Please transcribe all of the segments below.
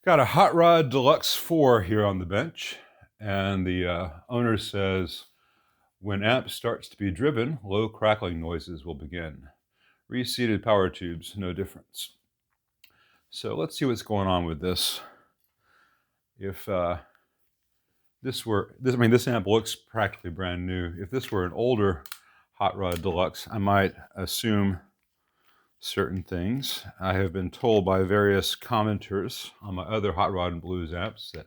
Got a Hot Rod Deluxe 4 here on the bench, and the owner says, when amp starts to be driven, low crackling noises will begin. Reseated power tubes, no difference. So let's see what's going on with this. If this amp looks practically brand new. If this were an older Hot Rod Deluxe, I might assume certain things. I have been told by various commenters on my other Hot Rod and Blues amps that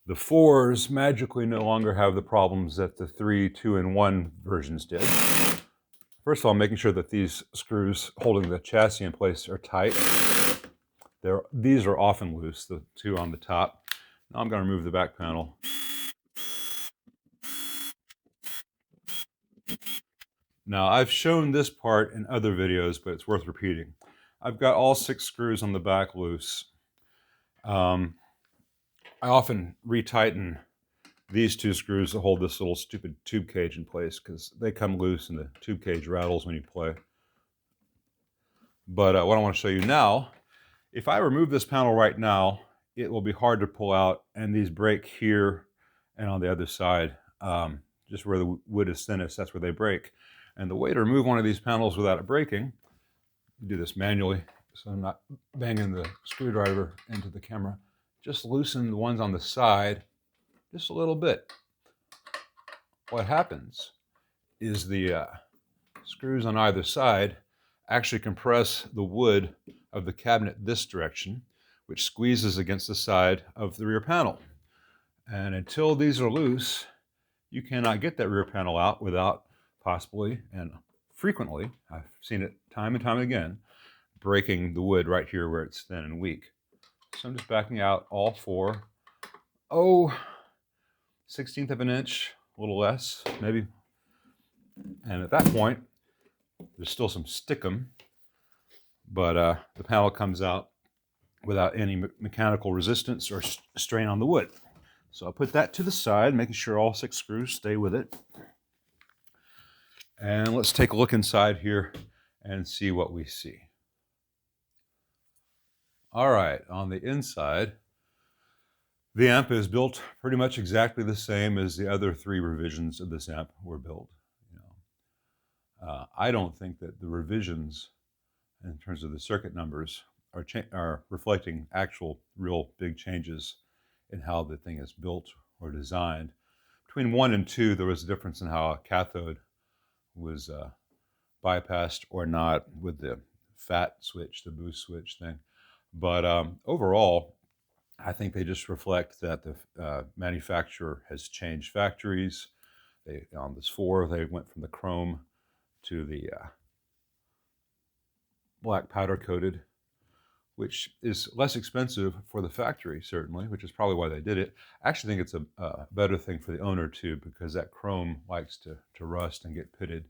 the 4s magically no longer have the problems that the 3, 2, and 1 versions did. First of all, making sure that these screws holding the chassis in place are tight. These are often loose, the 2 on the top. Now I'm going to remove the back panel. Now I've shown this part in other videos, but it's worth repeating. I've got all 6 screws on the back loose. I often retighten these 2 screws that hold this little stupid tube cage in place because they come loose and the tube cage rattles when you play. But what I want to show you now, if I remove this panel right now, it will be hard to pull out, and these break here and on the other side, just where the wood is thinnest, that's where they break. And the way to remove one of these panels without it breaking, you do this manually, so I'm not banging the screwdriver into the camera. Just loosen the ones on the side just a little bit. What happens is the screws on either side actually compress the wood of the cabinet this direction, which squeezes against the side of the rear panel. And until these are loose, you cannot get that rear panel out without possibly, and frequently, I've seen it time and time again, breaking the wood right here where it's thin and weak. So I'm just backing out all 4. 1/16 of an inch, a little less, maybe. And at that point, there's still some stickum, but the panel comes out without any mechanical resistance or strain on the wood. So I'll put that to the side, making sure all 6 screws stay with it. And let's take a look inside here and see what we see. All right, on the inside, the amp is built pretty much exactly the same as the other 3 revisions of this amp were built. I don't think that the revisions, in terms of the circuit numbers, are reflecting actual, real big changes in how the thing is built or designed. Between 1 and 2, there was a difference in how a cathode was bypassed or not with the fat switch, the boost switch thing. But overall, I think they just reflect that the manufacturer has changed factories. On this 4, they went from the chrome to the black powder coated, which is less expensive for the factory, certainly, which is probably why they did it. I actually think it's a better thing for the owner, too, because that chrome likes to rust and get pitted,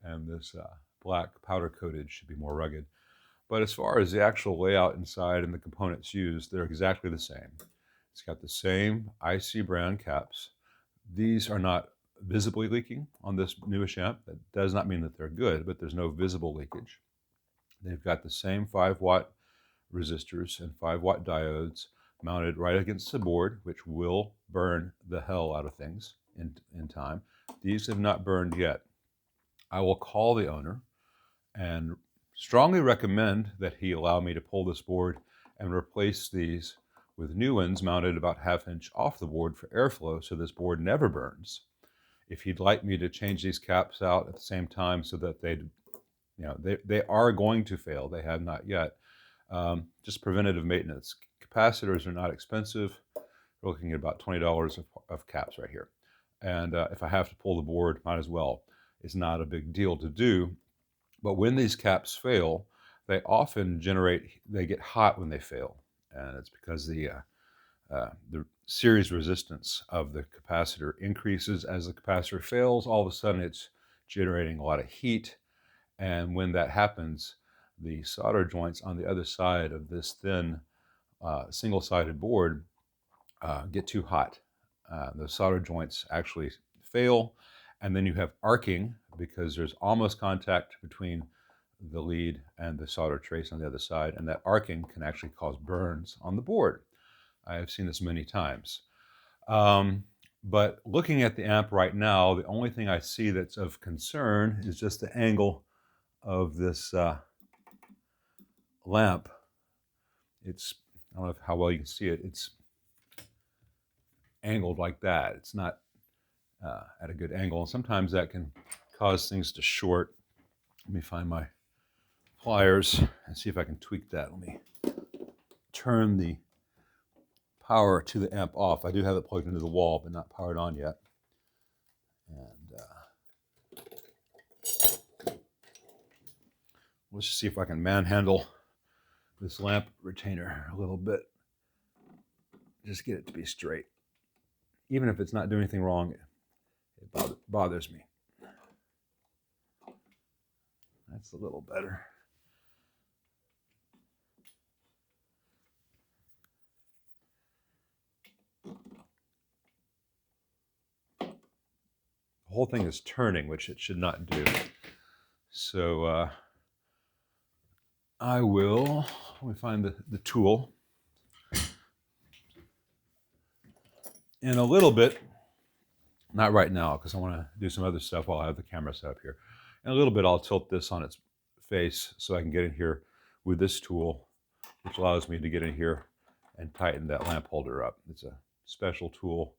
and this black powder coated should be more rugged. But as far as the actual layout inside and the components used, they're exactly the same. It's got the same IC brand caps. These are not visibly leaking on this newish amp. That does not mean that they're good, but there's no visible leakage. They've got the same 5-watt resistors and 5-watt diodes mounted right against the board, which will burn the hell out of things in time. These have not burned yet. I will call the owner and strongly recommend that he allow me to pull this board and replace these with new ones mounted about 1/2 inch off the board for airflow so this board never burns. If he'd like me to change these caps out at the same time so that they are going to fail, they have not yet, just preventative maintenance. Capacitors are not expensive. We're looking at about $20 of caps right here. And if I have to pull the board, might as well. It's not a big deal to do. But when these caps fail, they often they get hot when they fail. And it's because the series resistance of the capacitor increases as the capacitor fails. All of a sudden, it's generating a lot of heat. And when that happens, the solder joints on the other side of this thin single-sided board get too hot. The solder joints actually fail, and then you have arcing because there's almost contact between the lead and the solder trace on the other side, and that arcing can actually cause burns on the board. I have seen this many times. But looking at the amp right now, the only thing I see that's of concern is just the angle of this lamp. It's, I don't know how well you can see it, it's angled like that. It's not at a good angle. And sometimes that can cause things to short. Let me find my pliers and see if I can tweak that. Let me turn the power to the amp off. I do have it plugged into the wall, but not powered on yet. And let's just see if I can manhandle this lamp retainer a little bit. Just get it to be straight. Even if it's not doing anything wrong, it bothers me. That's a little better. The whole thing is turning, which it should not do. So I will, let me find the tool. In a little bit, not right now, because I want to do some other stuff while I have the camera set up here. In a little bit, I'll tilt this on its face so I can get in here with this tool, which allows me to get in here and tighten that lamp holder up. It's a special tool.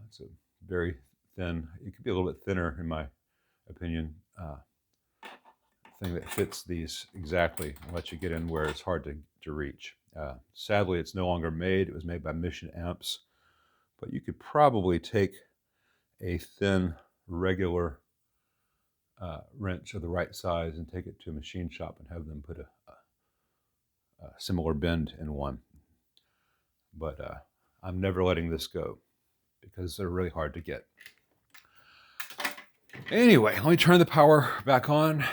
It's a very thin, it could be a little bit thinner in my opinion, thing that fits these exactly and lets you get in where it's hard to reach. Sadly, it's no longer made. It was made by Mission Amps, but you could probably take a thin, regular wrench of the right size and take it to a machine shop and have them put a similar bend in one. But I'm never letting this go because they're really hard to get. Anyway, let me turn the power back on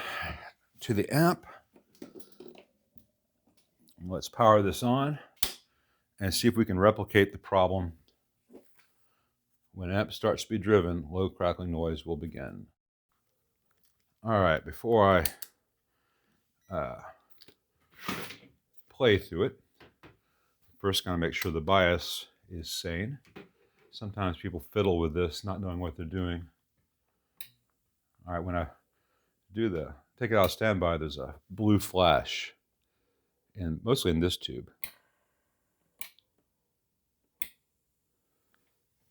to the amp. Let's power this on and see if we can replicate the problem. When amp starts to be driven, low crackling noise will begin. All right, before I play through it, first gotta make sure the bias is sane. Sometimes people fiddle with this, not knowing what they're doing. All right, when I take it out of standby, there's a blue flash, mostly in this tube.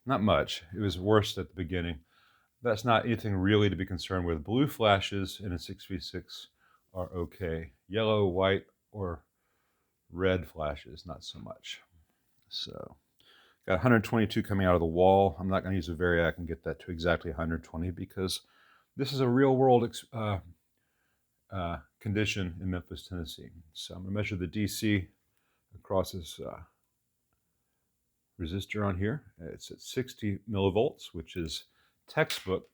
Not much. It was worse at the beginning. That's not anything really to be concerned with. Blue flashes in a 6v6 are okay. Yellow, white, or red flashes, not so much. So, got 122 coming out of the wall. I'm not going to use a variac and get that to exactly 120 because this is a real-world condition in Memphis, Tennessee. So I'm going to measure the DC across this resistor on here. It's at 60 millivolts, which is textbook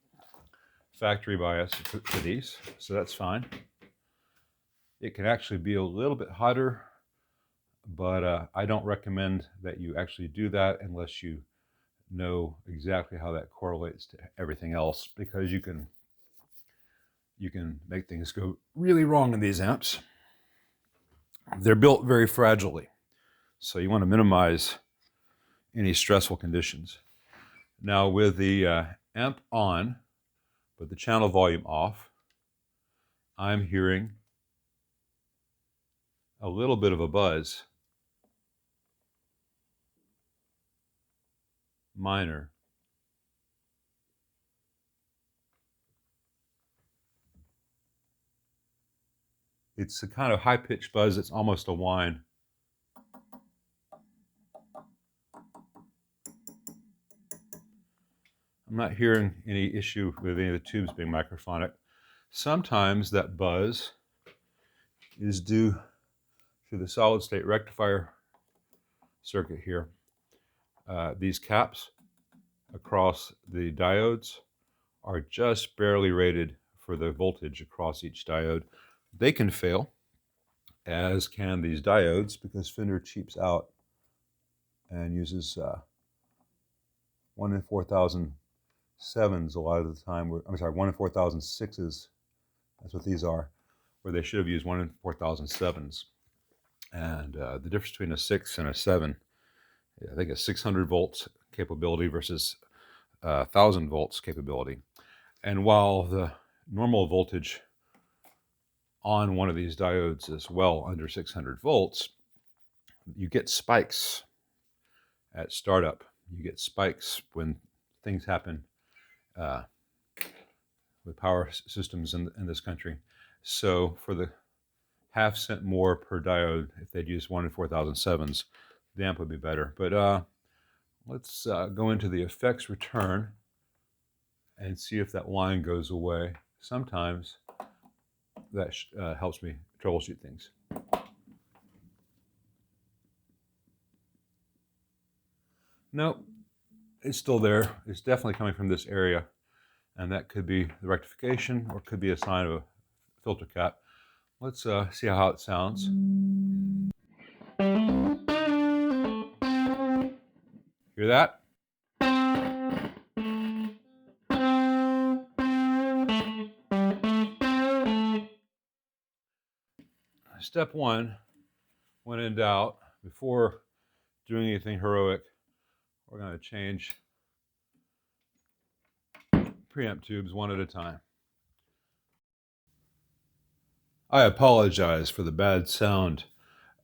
factory bias for these, so that's fine. It can actually be a little bit hotter, but I don't recommend that you actually do that unless you know exactly how that correlates to everything else, because you can make things go really wrong in these amps. They're built very fragilely, so you want to minimize any stressful conditions. Now with the amp on, but the channel volume off, I'm hearing a little bit of a buzz. Minor. It's a kind of high-pitched buzz. It's almost a whine. I'm not hearing any issue with any of the tubes being microphonic. Sometimes that buzz is due to the solid-state rectifier circuit here. These caps across the diodes are just barely rated for the voltage across each diode. They can fail, as can these diodes, because Fender cheaps out and uses 1 in 4,000 sevens a lot of the time. I'm sorry, 1 in 4,000 sixes. That's what these are, where they should have used 1 in 4,000 sevens. And the difference between a 6 and a 7 I think a 600 volts capability versus 1,000 volts capability. And while the normal voltage on one of these diodes is well under 600 volts, you get spikes at startup. You get spikes when things happen with power systems in this country. So for the half cent more per diode, if they'd use 1 in 4007s, the amp would be better. But let's go into the effects return and see if that line goes away. Sometimes that helps me troubleshoot things. Nope, it's still there. It's definitely coming from this area, and that could be the rectification or could be a sign of a filter cap. Let's see how it sounds. Hear that? Step one, when in doubt, before doing anything heroic, we're going to change preamp tubes one at a time. I apologize for the bad sound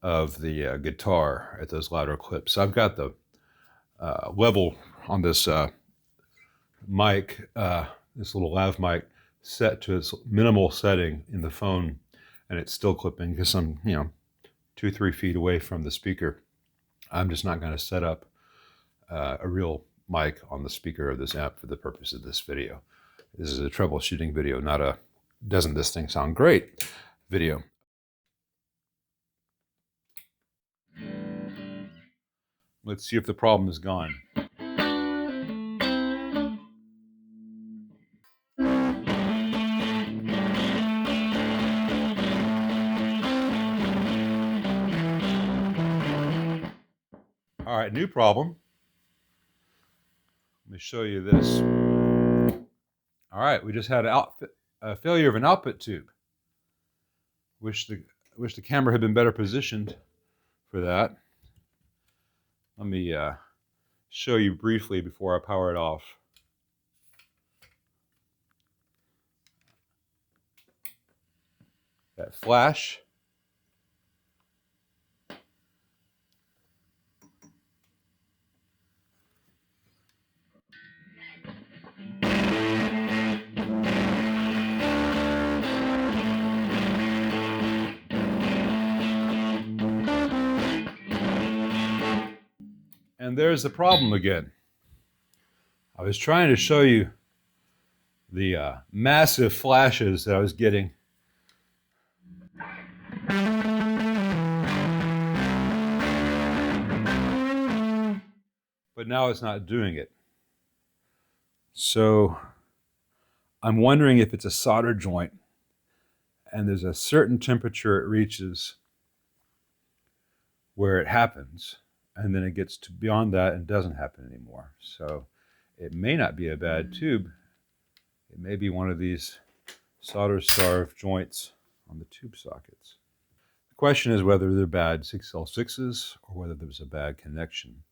of the guitar at those louder clips. I've got the level on this mic, this little lav mic, set to its minimal setting in the phone, and it's still clipping because I'm, 2-3 feet away from the speaker. I'm just not going to set up a real mic on the speaker of this amp for the purpose of this video. This is a troubleshooting video, not a doesn't this thing sound great video. Let's see if the problem is gone. All right, new problem. Let me show you this. All right, we just had a failure of an output tube. Wish the camera had been better positioned for that. Let me show you briefly before I power it off. That flash. And there's the problem again. I was trying to show you the massive flashes that I was getting. But now it's not doing it. So I'm wondering if it's a solder joint and there's a certain temperature it reaches where it happens, and then it gets to beyond that and doesn't happen anymore. So it may not be a bad tube. It may be one of these solder-starved joints on the tube sockets. The question is whether they're bad 6L6s or whether there's a bad connection.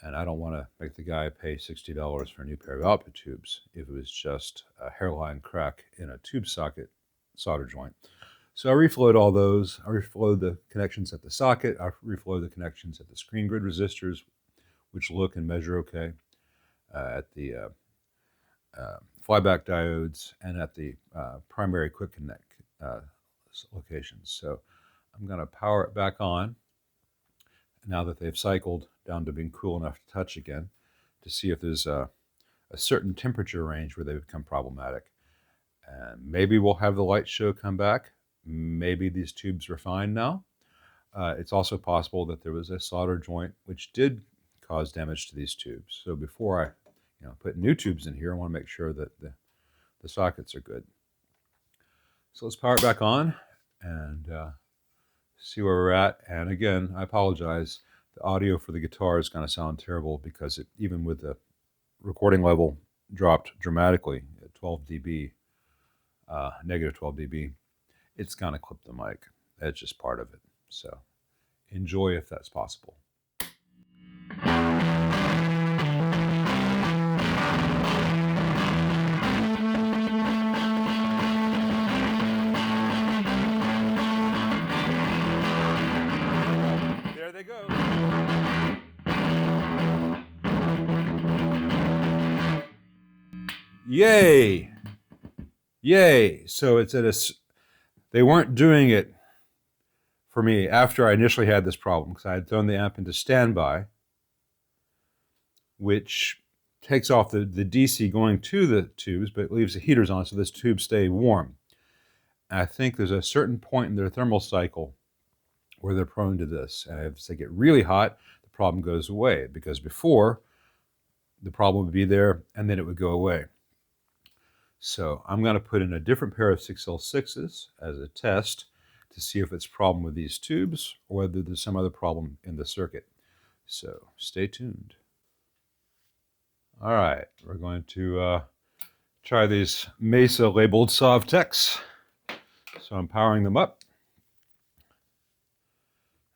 And I don't want to make the guy pay $60 for a new pair of output tubes if it was just a hairline crack in a tube socket solder joint. So I reflowed all those. I reflowed the connections at the socket. I reflowed the connections at the screen grid resistors, which look and measure okay, at the flyback diodes, and at the primary quick connect locations. So I'm going to power it back on now that they've cycled down to being cool enough to touch again, to see if there's a certain temperature range where they become problematic. And maybe we'll have the light show come back. Maybe these tubes are fine now. It's also possible that there was a solder joint which did cause damage to these tubes. So before I put new tubes in here, I want to make sure that the sockets are good. So let's power it back on and see where we're at. And again, I apologize. The audio for the guitar is going to sound terrible because even with the recording level dropped dramatically at 12 dB, negative 12 dB, it's going to clip the mic. That's just part of it. So enjoy if that's possible. Yay! Yay! So it's at a. They weren't doing it for me after I initially had this problem because I had thrown the amp into standby, which takes off the DC going to the tubes, but it leaves the heaters on so this tube stay warm. And I think there's a certain point in their thermal cycle where they're prone to this. And if they get really hot, the problem goes away, because before, the problem would be there and then it would go away. So I'm going to put in a different pair of 6L6s as a test to see if it's a problem with these tubes or whether there's some other problem in the circuit. So stay tuned. All right, we're going to try these Mesa labeled Sovtecs. So I'm powering them up.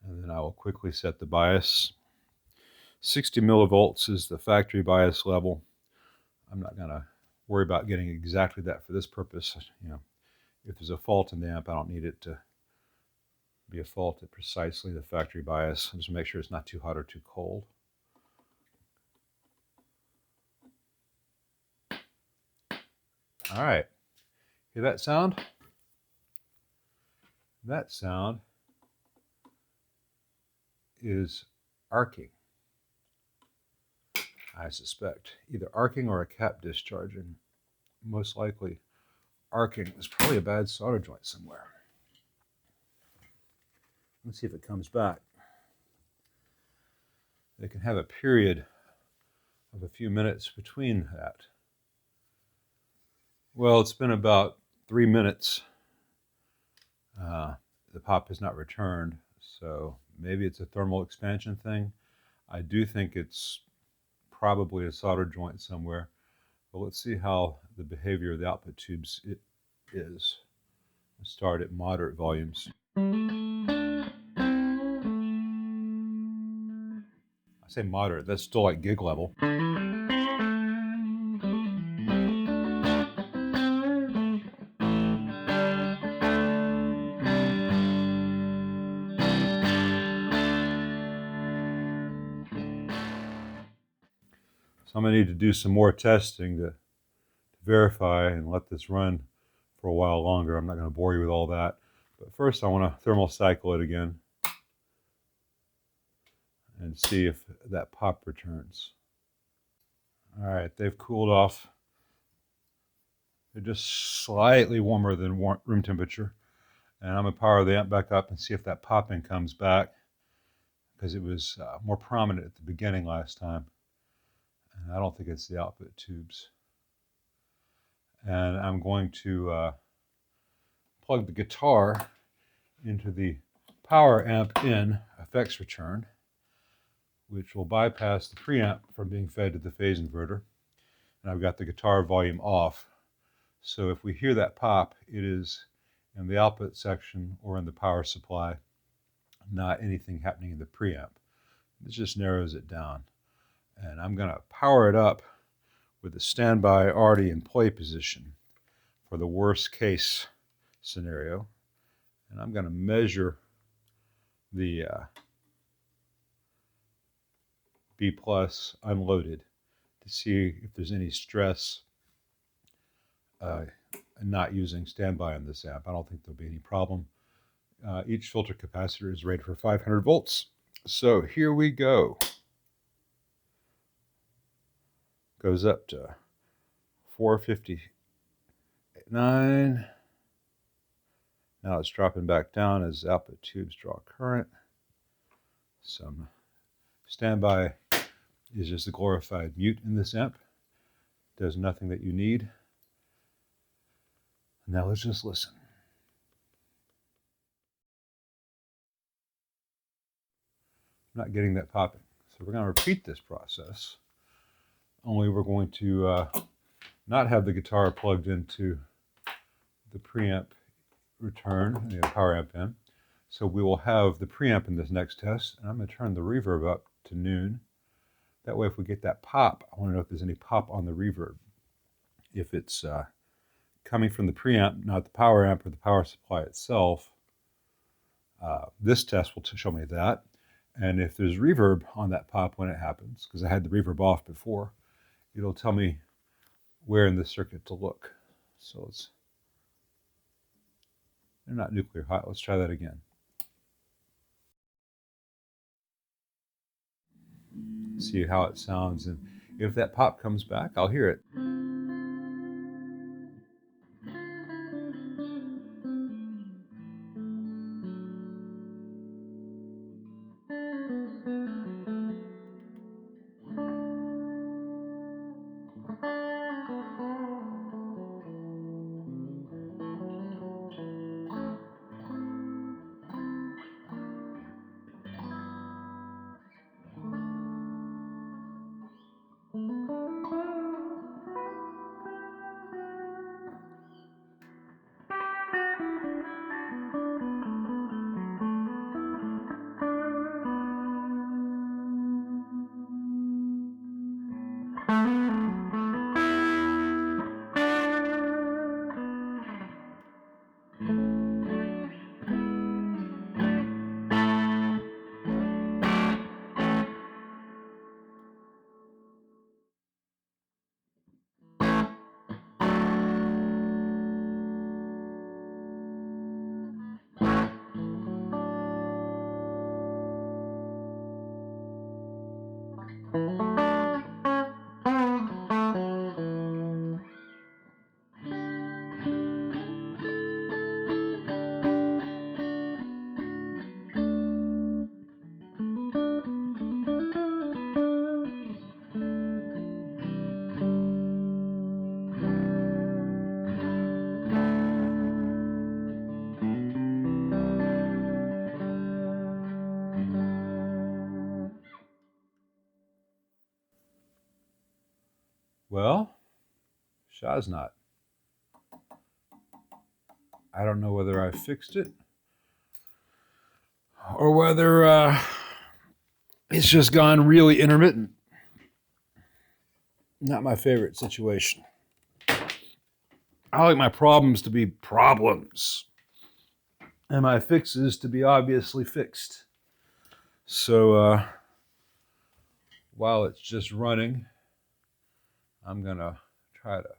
And then I will quickly set the bias. 60 millivolts is the factory bias level. I'm not going to worry about getting exactly that for this purpose. You know, if there's a fault in the amp, I don't need it to be a fault at precisely the factory bias. Just make sure it's not too hot or too cold. All right, hear that sound? That sound is arcing. I suspect either arcing or a cap discharging. Most likely arcing. There's probably a bad solder joint somewhere. Let's see if it comes back. They can have a period of a few minutes between that. Well, it's been about 3 minutes. The pop has not returned, so maybe it's a thermal expansion thing. I do think it's probably a solder joint somewhere, but let's see how the behavior of the output tubes is. Let's start at moderate volumes. I say moderate, that's still like gig level. So I'm going to need to do some more testing to verify and let this run for a while longer. I'm not going to bore you with all that. But first I want to thermal cycle it again and see if that pop returns. All right, they've cooled off. They're just slightly warmer than room temperature. And I'm going to power the amp back up and see if that popping comes back, because it was more prominent at the beginning last time. And I don't think it's the output tubes. And I'm going to plug the guitar into the power amp in effects return, which will bypass the preamp from being fed to the phase inverter. And I've got the guitar volume off. So if we hear that pop, it is in the output section or in the power supply, not anything happening in the preamp. This just narrows it down. And I'm going to power it up with the standby already in play position for the worst case scenario. And I'm going to measure the B plus unloaded to see if there's any stress not using standby on this amp. I don't think there'll be any problem. Each filter capacitor is rated for 500 volts. So here we go. Goes up to 459. Now it's dropping back down as output tubes draw current. Some standby is just a glorified mute in this amp. Does nothing that you need. Now let's just listen. I'm not getting that popping. So we're going to repeat this process, only we're going to not have the guitar plugged into the preamp return, the power amp in. So we will have the preamp in this next test, and I'm going to turn the reverb up to noon. That way if we get that pop, I want to know if there's any pop on the reverb. If it's coming from the preamp, not the power amp or the power supply itself, this test will show me that. And if there's reverb on that pop when it happens, because I had the reverb off before, it'll tell me where in the circuit to look. So they're not nuclear hot. Let's try that again. See how it sounds, and if that pop comes back, I'll hear it. Well, Shaznot. I don't know whether I fixed it or whether it's just gone really intermittent. Not my favorite situation. I like my problems to be problems and my fixes to be obviously fixed. So while it's just running, I'm going to try to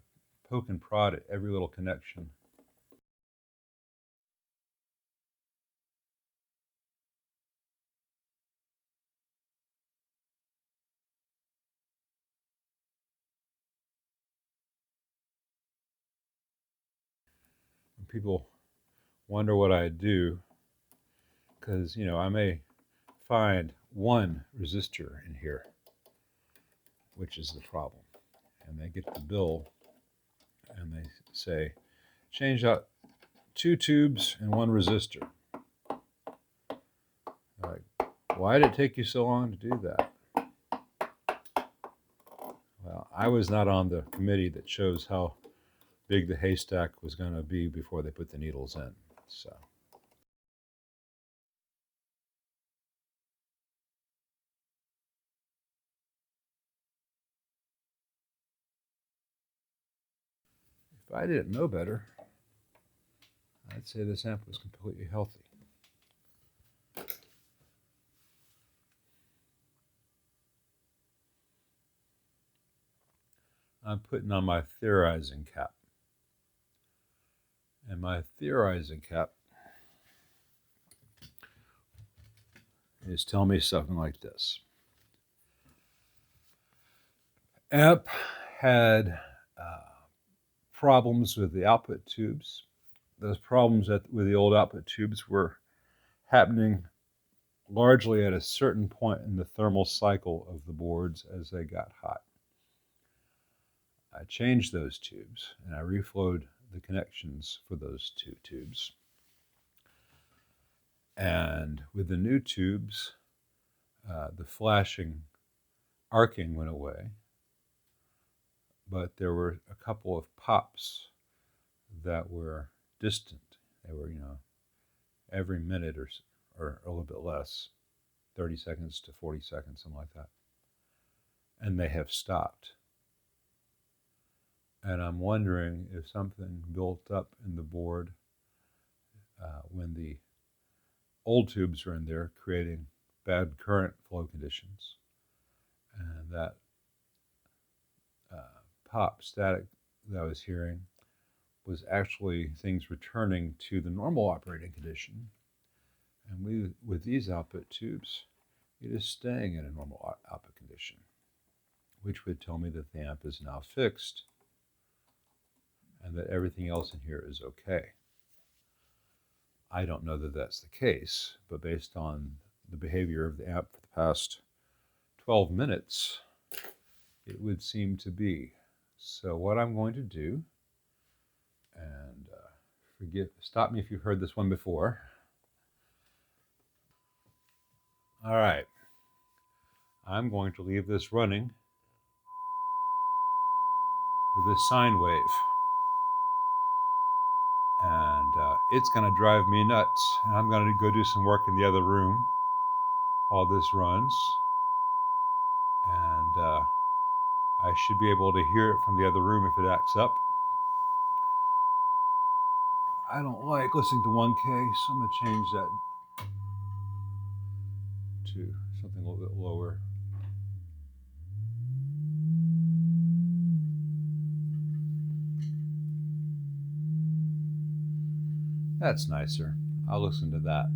poke and prod at every little connection. People wonder what I do, because, you know, I may find one resistor in here, which is the problem. And they get the bill and they say, change out 2 tubes and 1 resistor. Like, why did it take you so long to do that? Well, I was not on the committee that chose how big the haystack was going to be before they put the needles in. So if I didn't know better, I'd say this amp was completely healthy. I'm putting on my theorizing cap. And my theorizing cap is telling me something like this. Amp had problems with the output tubes. Those problems with the old output tubes were happening largely at a certain point in the thermal cycle of the boards as they got hot. I changed those tubes and I reflowed the connections for those 2 tubes. And with the new tubes, the flashing arcing went away, but there were a couple of pops that were distant. They were, you know, every minute or a little bit less, 30 seconds to 40 seconds, something like that. And they have stopped. And I'm wondering if something built up in the board when the old tubes are in there, creating bad current flow conditions. And that pop, static that I was hearing was actually things returning to the normal operating condition. And with these output tubes, it is staying in a normal output condition, which would tell me that the amp is now fixed and that everything else in here is okay. I don't know that that's the case, but based on the behavior of the amp for the past 12 minutes, it would seem to be. So what I'm going to do, and stop me if you've heard this one before. All right, I'm going to leave this running with this sine wave. And it's going to drive me nuts. And I'm going to go do some work in the other room while this runs. And I should be able to hear it from the other room if it acts up. I don't like listening to 1K, so I'm going to change that to something a little bit lower. That's nicer. I'll listen to that.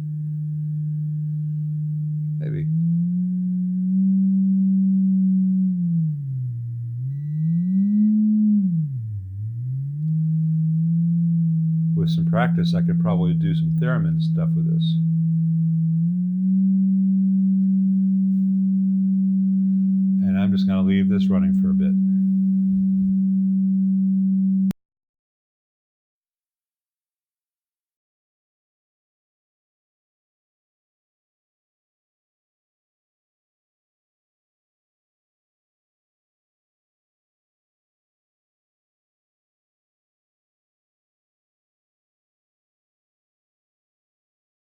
Maybe. With some practice, I could probably do some theremin stuff with this. And I'm just going to leave this running for a bit.